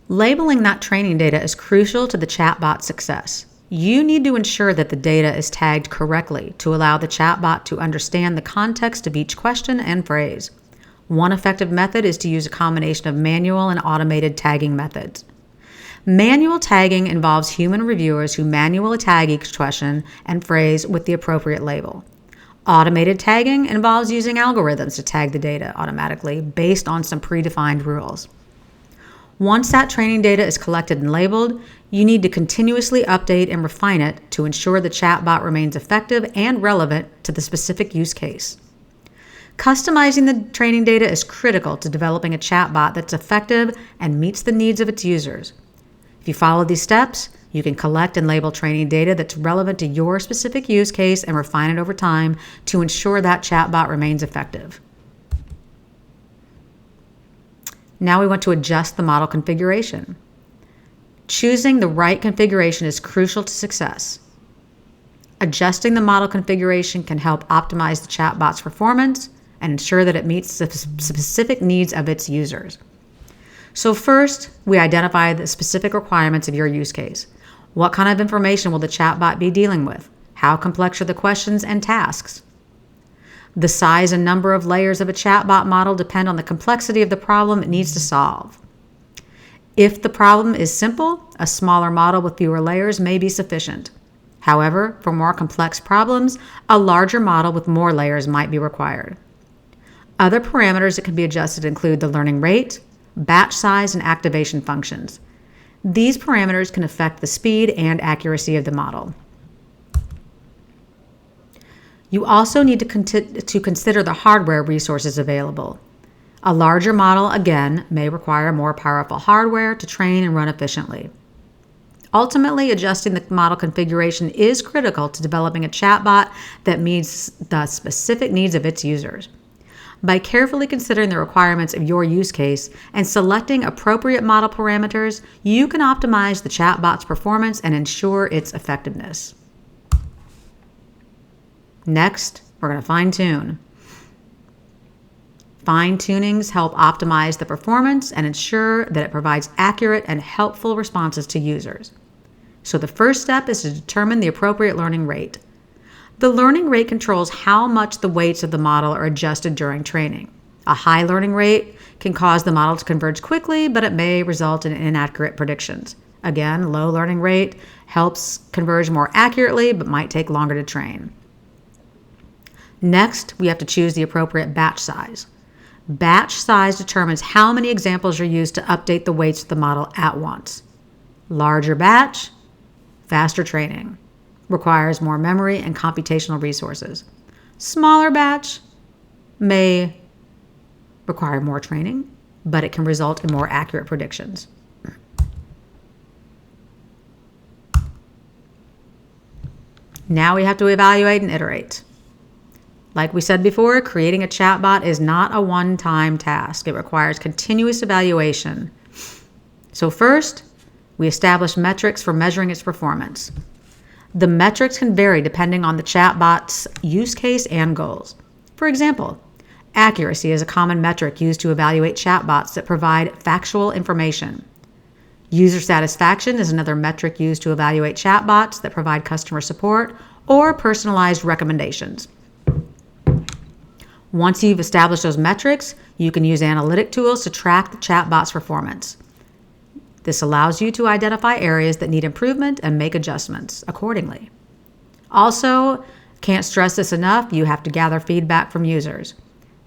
Labeling that training data is crucial to the chatbot's success. You need to ensure that the data is tagged correctly to allow the chatbot to understand the context of each question and phrase. One effective method is to use a combination of manual and automated tagging methods. Manual tagging involves human reviewers who manually tag each question and phrase with the appropriate label. Automated tagging involves using algorithms to tag the data automatically based on some predefined rules. Once that training data is collected and labeled, you need to continuously update and refine it to ensure the chatbot remains effective and relevant to the specific use case. Customizing the training data is critical to developing a chatbot that's effective and meets the needs of its users. If you follow these steps, you can collect and label training data that's relevant to your specific use case and refine it over time to ensure that chatbot remains effective. Now we want to adjust the model configuration. Choosing the right configuration is crucial to success. Adjusting the model configuration can help optimize the chatbot's performance and ensure that it meets the specific needs of its users. So first, we identify the specific requirements of your use case. What kind of information will the chatbot be dealing with? How complex are the questions and tasks? The size and number of layers of a chatbot model depend on the complexity of the problem it needs to solve. If the problem is simple, a smaller model with fewer layers may be sufficient. However, for more complex problems, a larger model with more layers might be required. Other parameters that can be adjusted include the learning rate, batch size, and activation functions. These parameters can affect the speed and accuracy of the model. You also need to consider the hardware resources available. A larger model, again, may require more powerful hardware to train and run efficiently. Ultimately, adjusting the model configuration is critical to developing a chatbot that meets the specific needs of its users. By carefully considering the requirements of your use case and selecting appropriate model parameters, you can optimize the chatbot's performance and ensure its effectiveness. Next, we're going to fine-tune. Fine-tunings help optimize the performance and ensure that it provides accurate and helpful responses to users. So the first step is to determine the appropriate learning rate. The learning rate controls how much the weights of the model are adjusted during training. A high learning rate can cause the model to converge quickly, but it may result in inaccurate predictions. Again, low learning rate helps converge more accurately, but might take longer to train. Next, we have to choose the appropriate batch size. Batch size determines how many examples are used to update the weights of the model at once. Larger batch, faster training. Requires more memory and computational resources. Smaller batch may require more training, but it can result in more accurate predictions. Now we have to evaluate and iterate. Like we said before, creating a chatbot is not a one-time task. It requires continuous evaluation. So first, we establish metrics for measuring its performance. The metrics can vary depending on the chatbot's use case and goals. For example, accuracy is a common metric used to evaluate chatbots that provide factual information. User satisfaction is another metric used to evaluate chatbots that provide customer support or personalized recommendations. Once you've established those metrics, you can use analytic tools to track the chatbot's performance. This allows you to identify areas that need improvement and make adjustments accordingly. Also, can't stress this enough, you have to gather feedback from users.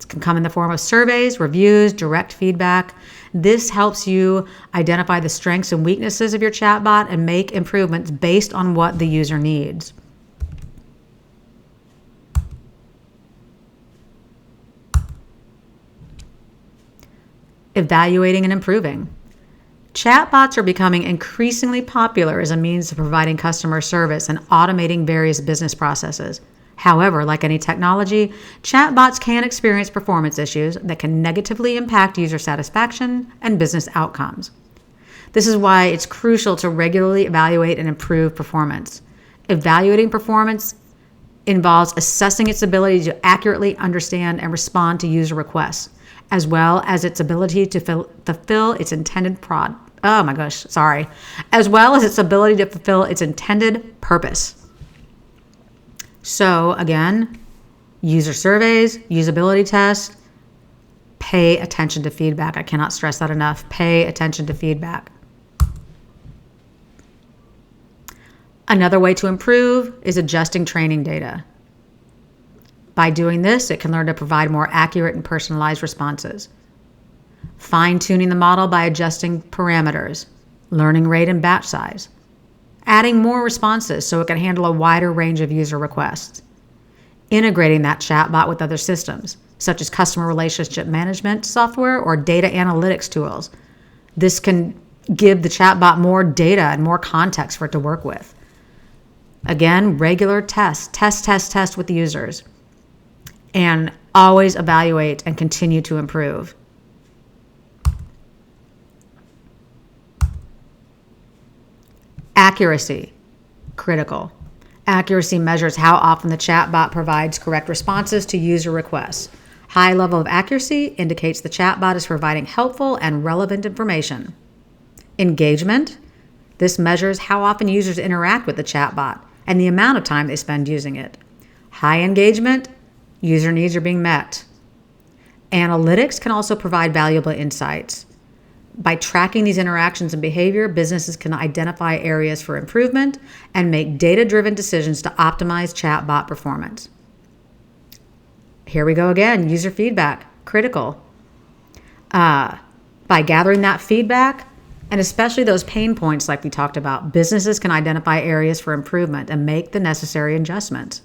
It can come in the form of surveys, reviews, direct feedback. This helps you identify the strengths and weaknesses of your chatbot and make improvements based on what the user needs. Evaluating and improving. Chatbots are becoming increasingly popular as a means of providing customer service and automating various business processes. However, like any technology, chatbots can experience performance issues that can negatively impact user satisfaction and business outcomes. This is why it's crucial to regularly evaluate and improve performance. Evaluating performance involves assessing its ability to accurately understand and respond to user requests, as well as its ability to fulfill its intended Oh my gosh, sorry. As well as its ability to fulfill its intended purpose. So again, user surveys, usability tests, pay attention to feedback. I cannot stress that enough. Pay attention to feedback. Another way to improve is adjusting training data. By doing this, it can learn to provide more accurate and personalized responses. Fine-tuning the model by adjusting parameters, learning rate and batch size. Adding more responses so it can handle a wider range of user requests. Integrating that chatbot with other systems, such as customer relationship management software or data analytics tools. This can give the chatbot more data and more context for it to work with. Again, regular test with the users. And always evaluate and continue to improve. Accuracy, critical. Accuracy measures how often the chatbot provides correct responses to user requests. High level of accuracy indicates the chatbot is providing helpful and relevant information. Engagement, this measures how often users interact with the chatbot and the amount of time they spend using it. High engagement, user needs are being met. Analytics can also provide valuable insights. By tracking these interactions and behavior, businesses can identify areas for improvement and make data-driven decisions to optimize chatbot performance. Here we go again, user feedback, critical. By gathering that feedback, and especially those pain points like we talked about, businesses can identify areas for improvement and make the necessary adjustments.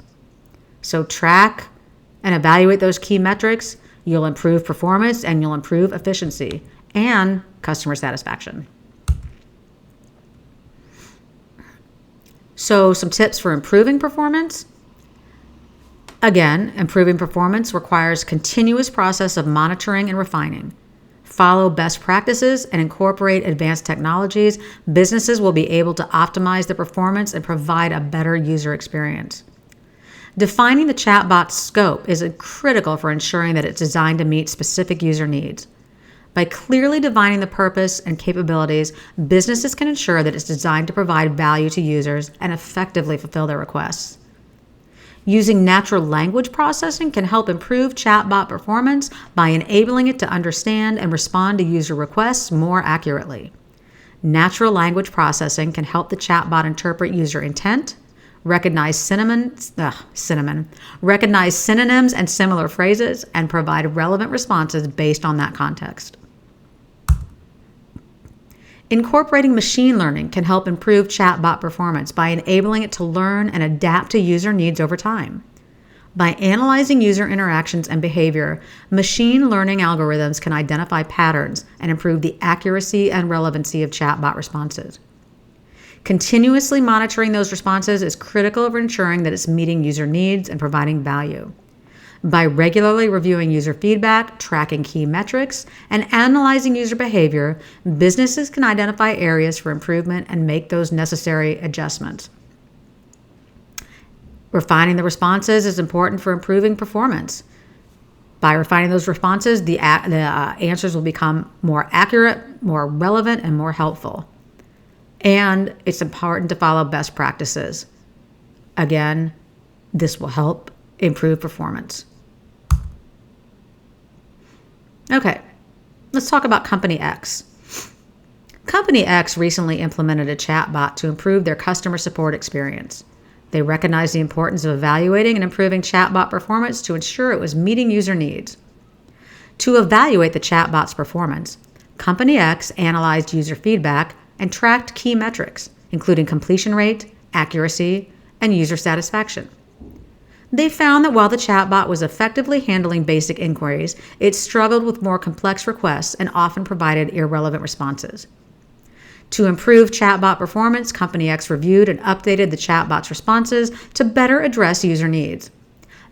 So track and evaluate those key metrics. You'll improve performance and you'll improve efficiency and customer satisfaction. So some tips for improving performance. Again, improving performance requires continuous process of monitoring and refining. Follow best practices and incorporate advanced technologies. Businesses will be able to optimize the performance and provide a better user experience. Defining the chatbot's scope is critical for ensuring that it's designed to meet specific user needs. By clearly defining the purpose and capabilities, businesses can ensure that it's designed to provide value to users and effectively fulfill their requests. Using natural language processing can help improve chatbot performance by enabling it to understand and respond to user requests more accurately. Natural language processing can help the chatbot interpret user intent, recognize synonyms and similar phrases, and provide relevant responses based on that context. Incorporating machine learning can help improve chatbot performance by enabling it to learn and adapt to user needs over time. By analyzing user interactions and behavior, machine learning algorithms can identify patterns and improve the accuracy and relevancy of chatbot responses. Continuously monitoring those responses is critical for ensuring that it's meeting user needs and providing value. By regularly reviewing user feedback, tracking key metrics, and analyzing user behavior, businesses can identify areas for improvement and make those necessary adjustments. Refining the responses is important for improving performance. By refining those responses, the answers will become more accurate, more relevant, and more helpful. And it's important to follow best practices. Again, this will help improve performance. Okay, let's talk about Company X. Company X recently implemented a chatbot to improve their customer support experience. They recognized the importance of evaluating and improving chatbot performance to ensure it was meeting user needs. To evaluate the chatbot's performance, Company X analyzed user feedback and tracked key metrics, including completion rate, accuracy, and user satisfaction. They found that while the chatbot was effectively handling basic inquiries, it struggled with more complex requests and often provided irrelevant responses. To improve chatbot performance, Company X reviewed and updated the chatbot's responses to better address user needs.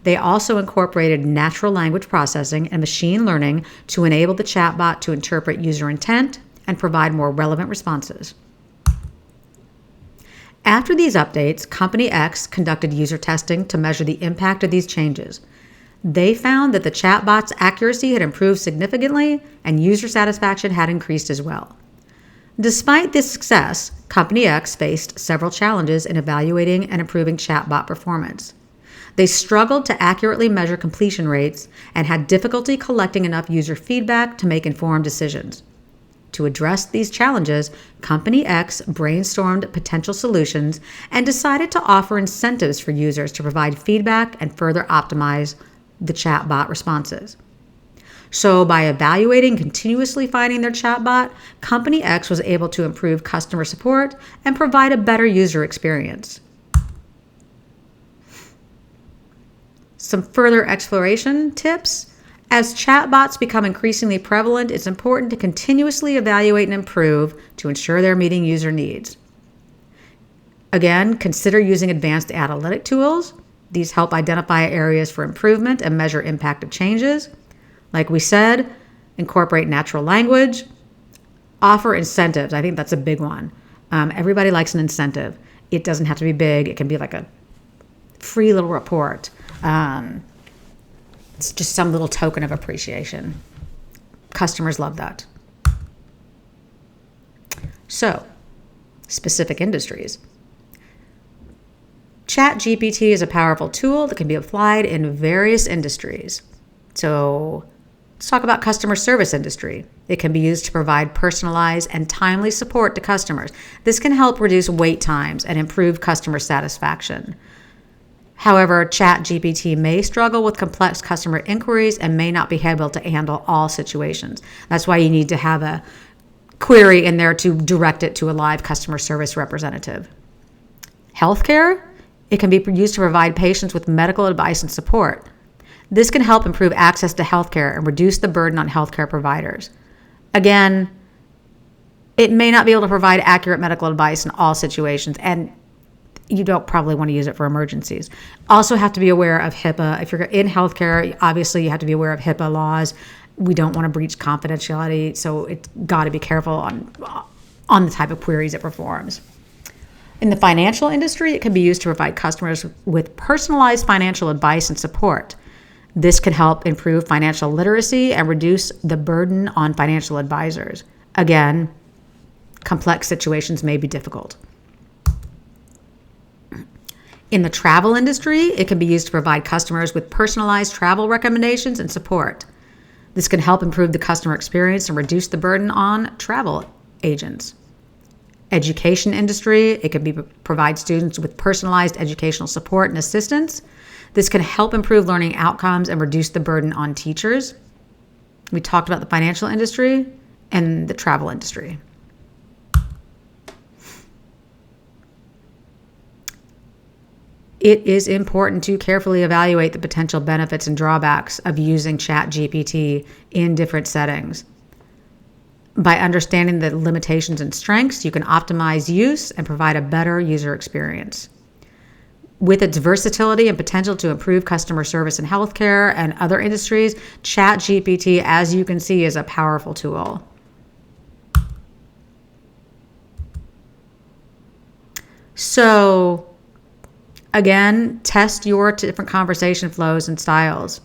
They also incorporated natural language processing and machine learning to enable the chatbot to interpret user intent and provide more relevant responses. After these updates, Company X conducted user testing to measure the impact of these changes. They found that the chatbot's accuracy had improved significantly and user satisfaction had increased as well. Despite this success, Company X faced several challenges in evaluating and improving chatbot performance. They struggled to accurately measure completion rates and had difficulty collecting enough user feedback to make informed decisions. To address these challenges, Company X brainstormed potential solutions and decided to offer incentives for users to provide feedback and further optimize the chatbot responses. So by evaluating and continuously finding their chatbot, Company X was able to improve customer support and provide a better user experience. Some further exploration tips. As chatbots become increasingly prevalent, it's important to continuously evaluate and improve to ensure they're meeting user needs. Again, consider using advanced analytic tools. These help identify areas for improvement and measure impact of changes. Like we said, incorporate natural language. Offer incentives. I think that's a big one. Everybody likes an incentive. It doesn't have to be big. It can be like a free little report. It's just some little token of appreciation. Customers love that. So, specific industries. ChatGPT is a powerful tool that can be applied in various industries. So, let's talk about customer service industry. It can be used to provide personalized and timely support to customers. This can help reduce wait times and improve customer satisfaction. However, ChatGPT may struggle with complex customer inquiries and may not be able to handle all situations. That's why you need to have a query in there to direct it to a live customer service representative. Healthcare, it can be used to provide patients with medical advice and support. This can help improve access to healthcare and reduce the burden on healthcare providers. Again, it may not be able to provide accurate medical advice in all situations, and you don't probably want to use it for emergencies. Also have to be aware of HIPAA. If you're in healthcare, obviously you have to be aware of HIPAA laws. We don't want to breach confidentiality, so it's got to be careful on the type of queries it performs. In the financial industry, it can be used to provide customers with personalized financial advice and support. This can help improve financial literacy and reduce the burden on financial advisors. Again, complex situations may be difficult. In the travel industry, it can be used to provide customers with personalized travel recommendations and support. This can help improve the customer experience and reduce the burden on travel agents. Education industry, it can provide students with personalized educational support and assistance. This can help improve learning outcomes and reduce the burden on teachers. We talked about the financial industry and the travel industry. It is important to carefully evaluate the potential benefits and drawbacks of using ChatGPT in different settings. By understanding the limitations and strengths, you can optimize use and provide a better user experience. With its versatility and potential to improve customer service in healthcare and other industries, ChatGPT, as you can see, is a powerful tool. So, again, test your different conversation flows and styles.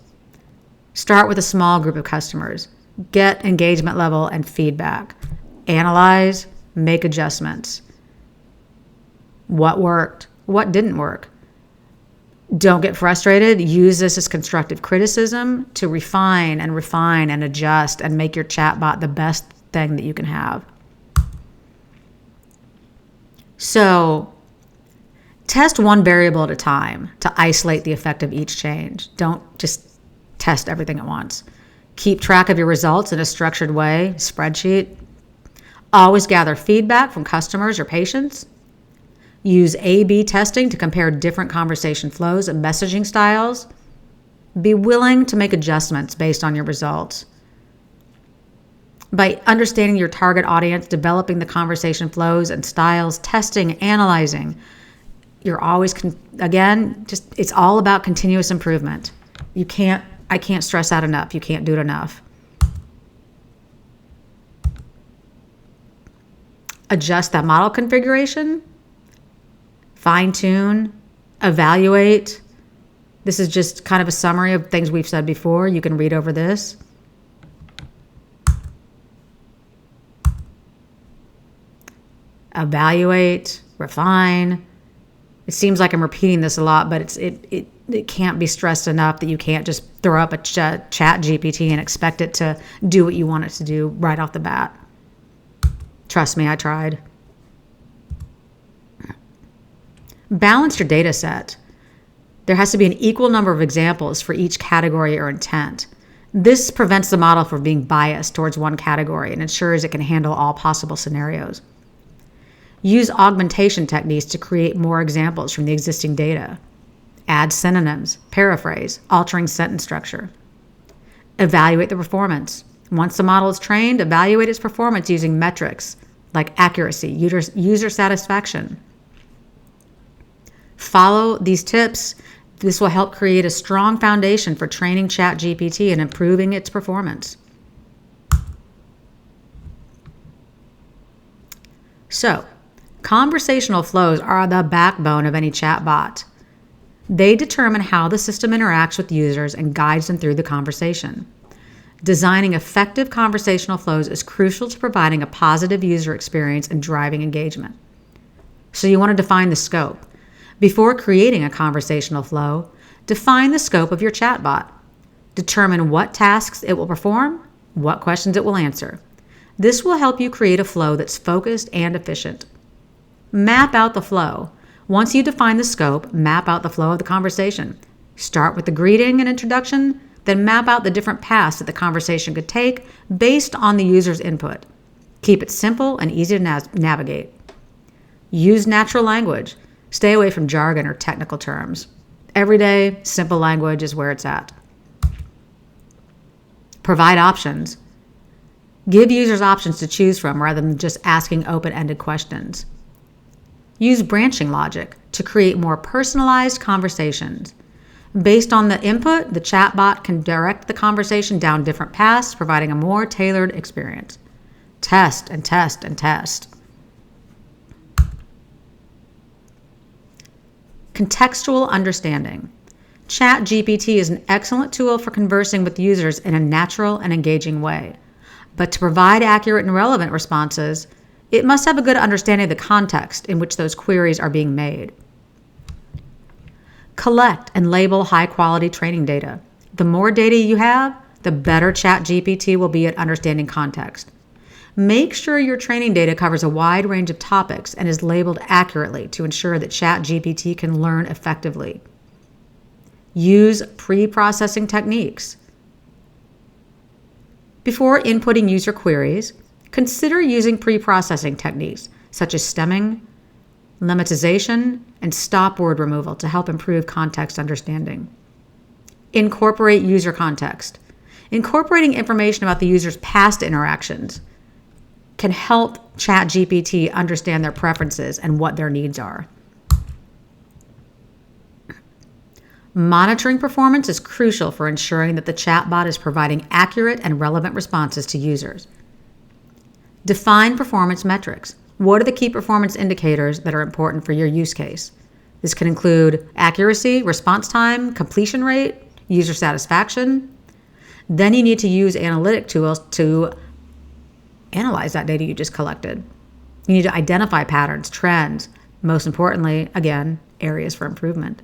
Start with a small group of customers. Get engagement level and feedback. Analyze, make adjustments. What worked? What didn't work? Don't get frustrated. Use this as constructive criticism to refine and adjust and make your chatbot the best thing that you can have. So, test one variable at a time to isolate the effect of each change. Don't just test everything at once. Keep track of your results in a structured way, spreadsheet. Always gather feedback from customers or patients. Use A/B testing to compare different conversation flows and messaging styles. Be willing to make adjustments based on your results. By understanding your target audience, developing the conversation flows and styles, testing, analyzing, you're always, it's all about continuous improvement. I can't stress that enough. You can't do it enough. Adjust that model configuration, fine tune, evaluate. This is just kind of a summary of things we've said before. You can read over this. evaluate, refine. It seems like I'm repeating this a lot, but it can't be stressed enough that you can't just throw up a chat GPT and expect it to do what you want it to do right off the bat. Trust me, I tried. Balance your data set. There has to be an equal number of examples for each category or intent. This prevents the model from being biased towards one category and ensures it can handle all possible scenarios. Use augmentation techniques to create more examples from the existing data. Add synonyms, paraphrase, altering sentence structure. Evaluate the performance. Once the model is trained, evaluate its performance using metrics like accuracy, user satisfaction. Follow these tips. This will help create a strong foundation for training ChatGPT and improving its performance. So, conversational flows are the backbone of any chatbot. They determine how the system interacts with users and guides them through the conversation. Designing effective conversational flows is crucial to providing a positive user experience and driving engagement. So you want to define the scope. Before creating a conversational flow, define the scope of your chatbot. Determine what tasks it will perform, what questions it will answer. This will help you create a flow that's focused and efficient. Map out the flow. Once you define the scope, map out the flow of the conversation. Start with the greeting and introduction, then map out the different paths that the conversation could take based on the user's input. Keep it simple and easy to navigate. Use natural language. Stay away from jargon or technical terms. Everyday, simple language is where it's at. Provide options. Give users options to choose from rather than just asking open-ended questions. Use branching logic to create more personalized conversations. Based on the input, the chatbot can direct the conversation down different paths, providing a more tailored experience. Test and test and test. Contextual understanding. ChatGPT is an excellent tool for conversing with users in a natural and engaging way. But to provide accurate and relevant responses, it must have a good understanding of the context in which those queries are being made. Collect and label high-quality training data. The more data you have, the better ChatGPT will be at understanding context. Make sure your training data covers a wide range of topics and is labeled accurately to ensure that ChatGPT can learn effectively. Use pre-processing techniques. Before inputting user queries, consider using pre-processing techniques such as stemming, lemmatization, and stop word removal to help improve context understanding. Incorporate user context. Incorporating information about the user's past interactions can help ChatGPT understand their preferences and what their needs are. Monitoring performance is crucial for ensuring that the chatbot is providing accurate and relevant responses to users. Define performance metrics. What are the key performance indicators that are important for your use case? This can include accuracy, response time, completion rate, user satisfaction. Then you need to use analytic tools to analyze that data you just collected. You need to identify patterns, trends, most importantly, again, areas for improvement.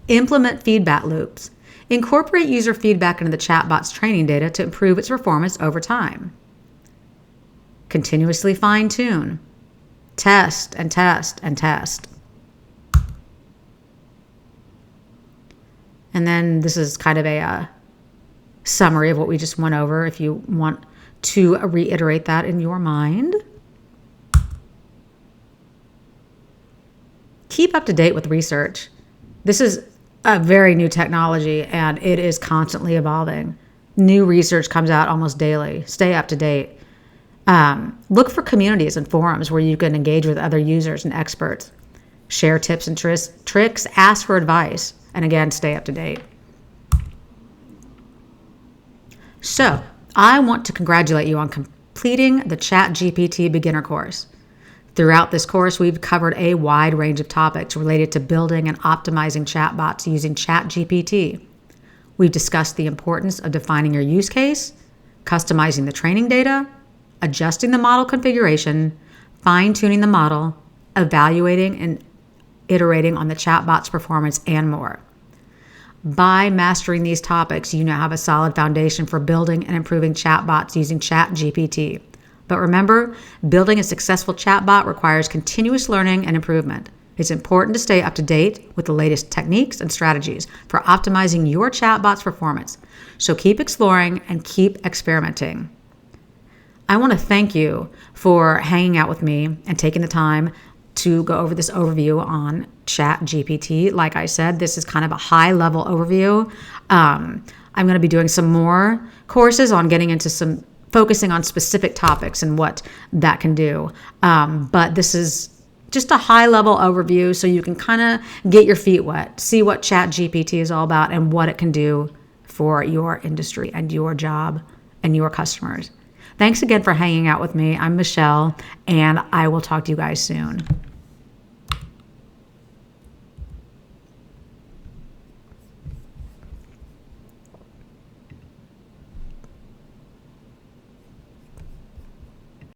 Implement feedback loops. Incorporate user feedback into the chatbot's training data to improve its performance over time. Continuously fine-tune. Test and test and test. And then this is kind of a summary of what we just went over if you want to reiterate that in your mind. Keep up to date with research. This is a very new technology and it is constantly evolving. New research comes out almost daily. Stay up to date. Look for communities and forums where you can engage with other users and experts. Share tips and tricks, ask for advice, and again, stay up to date. So, I want to congratulate you on completing the ChatGPT beginner course. Throughout this course, we've covered a wide range of topics related to building and optimizing chatbots using ChatGPT. We've discussed the importance of defining your use case, customizing the training data, adjusting the model configuration, fine-tuning the model, evaluating and iterating on the chatbot's performance, and more. By mastering these topics, you now have a solid foundation for building and improving chatbots using ChatGPT. But remember, building a successful chatbot requires continuous learning and improvement. It's important to stay up to date with the latest techniques and strategies for optimizing your chatbot's performance. So keep exploring and keep experimenting. I want to thank you for hanging out with me and taking the time to go over this overview on ChatGPT. Like I said, this is kind of a high-level overview. I'm going to be doing some more courses on getting into some focusing on specific topics and what that can do. But this is just a high-level overview so you can kind of get your feet wet, see what ChatGPT is all about and what it can do for your industry and your job and your customers. Thanks again for hanging out with me. I'm Michelle, and I will talk to you guys soon.